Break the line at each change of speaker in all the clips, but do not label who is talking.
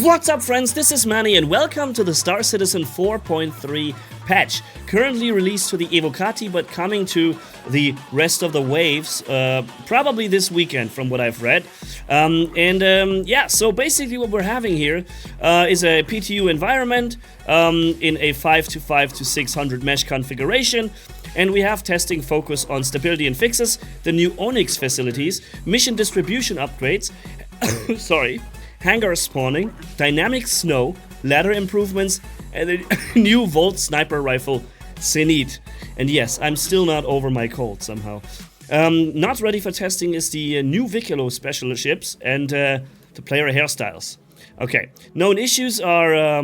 What's up, friends? This is Manni, and welcome to the starcitizen 4.3 patch. Currently released to the Evocati, but coming to the rest of the waves probably this weekend, from what I've read. So basically what we're having here is a PTU environment in a 5 to 600 mesh configuration. And we have testing focus on stability and fixes, the new Onyx facilities, mission distribution upgrades, hangar spawning, dynamic snow, ladder improvements, and a new Volt sniper rifle, Zenith. And yes, I'm still not over my cold somehow. Not ready for testing is the new Vicolo special ships and the player hairstyles. Okay, known issues are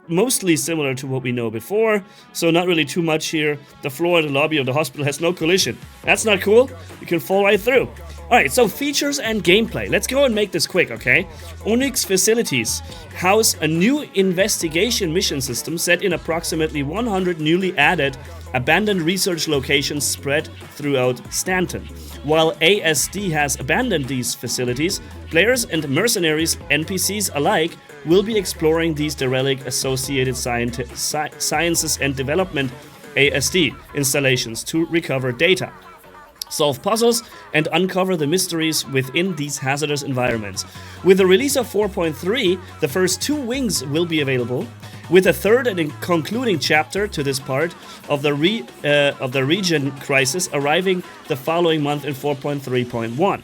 mostly similar to what we know before, so not really too much here. The floor in the lobby of the hospital has no collision. That's not cool. You can fall right through. Alright, so features and gameplay. Let's go and make this quick, okay? Onyx facilities house a new investigation mission system set in approximately 100 newly added abandoned research locations spread throughout Stanton. While ASD has abandoned these facilities, players and mercenaries, NPCs alike, will be exploring these derelict associated sciences and development ASD installations to recover data, solve puzzles, and uncover the mysteries within these hazardous environments. With the release of 4.3, the first two wings will be available, with a third and concluding chapter to this part of the region crisis arriving the following month in 4.3.1.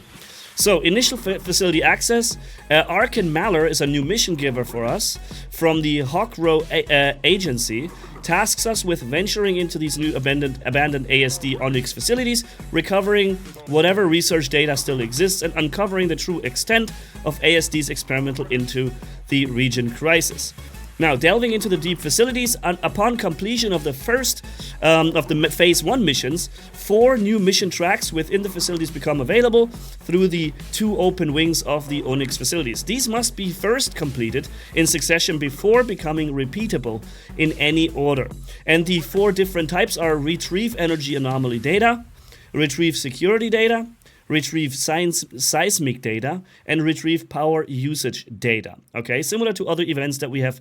So, initial facility access. Arkin Maller is a new mission giver for us from the Hawkrow agency. Tasks us with venturing into these new abandoned ASD Onyx facilities, recovering whatever research data still exists, and uncovering the true extent of ASD's experimental into the region crisis. Now, delving into the deep facilities, upon completion of the first of the Phase 1 missions, 4 new mission tracks within the facilities become available through the 2 open wings of the Onyx facilities. These must be first completed in succession before becoming repeatable in any order. And the 4 different types are retrieve energy anomaly data, retrieve security data, retrieve seismic data, and retrieve power usage data. Okay, similar to other events that we have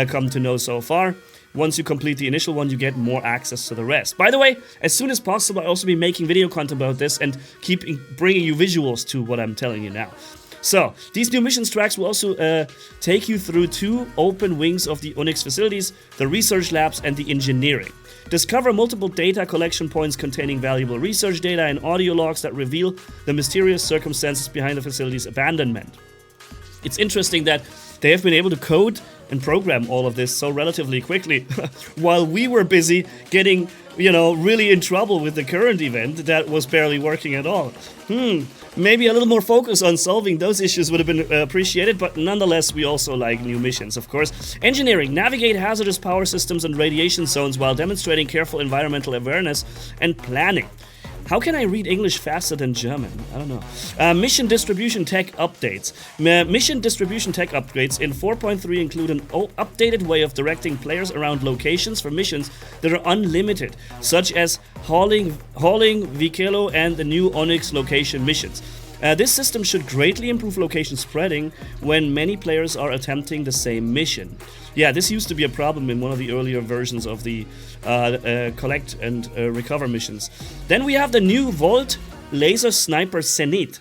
come to know so far. Once you complete the initial one, you get more access to the rest. By the way, as soon as possible, I'll also be making video content about this and keep bringing you visuals to what I'm telling you now. So, these new missions tracks will also take you through 2 open wings of the Onyx facilities, the research labs, and the engineering. Discover multiple data collection points containing valuable research data and audio logs that reveal the mysterious circumstances behind the facility's abandonment. It's interesting that they have been able to code and program all of this so relatively quickly, while we were busy getting, really in trouble with the current event that was barely working at all. Maybe a little more focus on solving those issues would have been appreciated, but nonetheless, we also like new missions, of course. Engineering. Navigate hazardous power systems and radiation zones while demonstrating careful environmental awareness and planning. How can I read English faster than German? I don't know. Mission distribution tech updates. Mission distribution tech upgrades in 4.3 include an updated way of directing players around locations for missions that are unlimited, such as hauling Vicolo and the new Onyx location missions. This system should greatly improve location spreading when many players are attempting the same mission. Yeah, this used to be a problem in one of the earlier versions of the collect and recover missions. Then we have the new Volt laser sniper Zenith.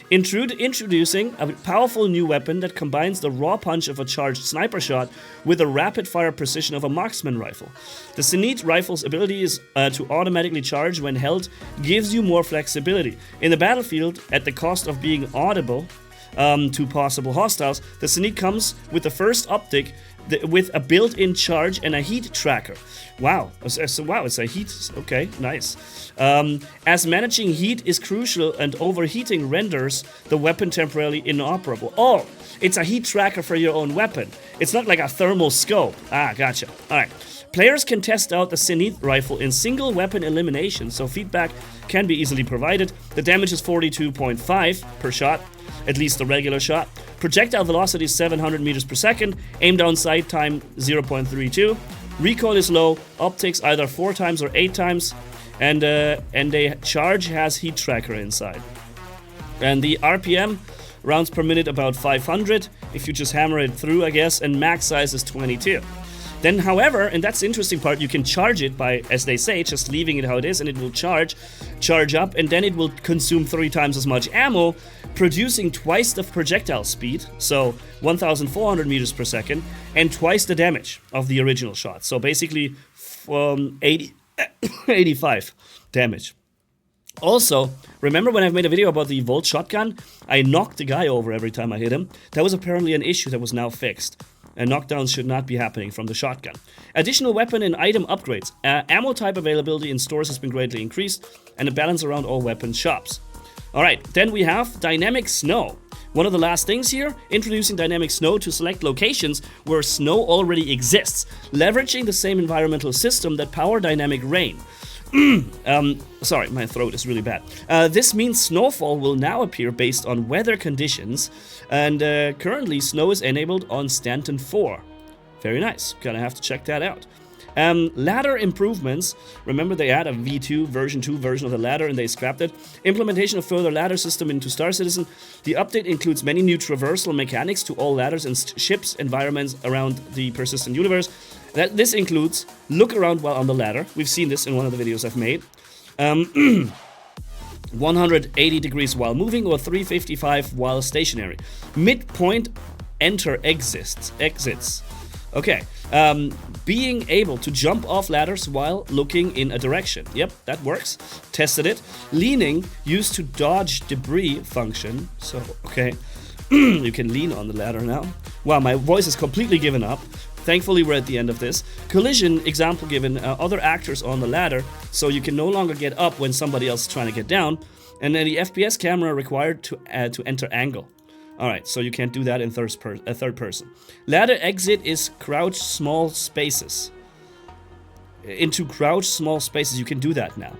Introducing a powerful new weapon that combines the raw punch of a charged sniper shot with the rapid-fire precision of a marksman rifle. The Zenith rifle's ability is to automatically charge when held, gives you more flexibility. In the battlefield, at the cost of being audible to possible hostiles, the Zenith comes with the first optic with a built-in charge and a heat tracker. Wow, it's a heat, okay, nice. As managing heat is crucial and overheating renders the weapon temporarily inoperable. Oh, it's a heat tracker for your own weapon. It's not like a thermal scope. Ah, gotcha. Alright. Players can test out the Zenith rifle in single weapon elimination, so feedback can be easily provided. The damage is 42.5 per shot, at least the regular shot. Projectile velocity is 700 meters per second. Aim down sight time 0.32. Recoil is low. Optics either 4 times or 8 times. And a charge has heat tracker inside. And the RPM rounds per minute about 500 if you just hammer it through, I guess, and max size is 22. Then, however, and that's the interesting part, you can charge it by, as they say, just leaving it how it is, and it will charge up, and then it will consume 3 times as much ammo, producing twice the projectile speed, so 1,400 meters per second, and twice the damage of the original shot. So basically, 85 damage. Also, remember when I've made a video about the Volt shotgun? I knocked the guy over every time I hit him. That was apparently an issue that was now fixed. And knockdowns should not be happening from the shotgun. Additional weapon and item upgrades. Ammo type availability in stores has been greatly increased, and a balance around all weapon shops. Alright, then we have Dynamic Snow. One of the last things here, introducing Dynamic Snow to select locations where snow already exists, leveraging the same environmental system that power Dynamic Rain. Sorry, my throat is really bad. This means snowfall will now appear based on weather conditions, and currently snow is enabled on Stanton 4. Very nice, gonna have to check that out. Ladder improvements. Remember they had a V2 version 2 version of the ladder and they scrapped it. Implementation of further ladder system into Star Citizen. The update includes many new traversal mechanics to all ladders and ships environments around the persistent universe. This includes look around while on the ladder. We've seen this in one of the videos I've made. 180 degrees while moving or 355 while stationary. Midpoint enter exits. Okay. Being able to jump off ladders while looking in a direction. Yep, that works. Tested it. Leaning used to dodge debris function. So, okay. You can lean on the ladder now. Wow, my voice is completely given up. Thankfully, we're at the end of this. Collision, example given, other actors on the ladder, so you can no longer get up when somebody else is trying to get down. And then the FPS camera required to enter angle. Alright, so you can't do that in third person. Ladder exit is crouch small spaces. Into crouch small spaces, you can do that now.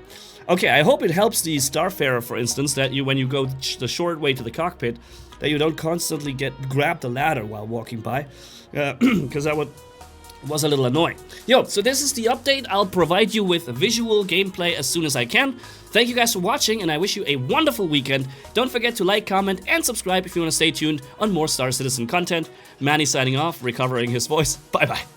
Okay, I hope it helps the Starfarer, for instance, that you, when you go the short way to the cockpit, that you don't constantly grab the ladder while walking by. Because that was a little annoying. Yo, so this is the update. I'll provide you with visual gameplay as soon as I can. Thank you guys for watching, and I wish you a wonderful weekend. Don't forget to like, comment, and subscribe if you want to stay tuned on more Star Citizen content. Manni signing off, recovering his voice. Bye-bye.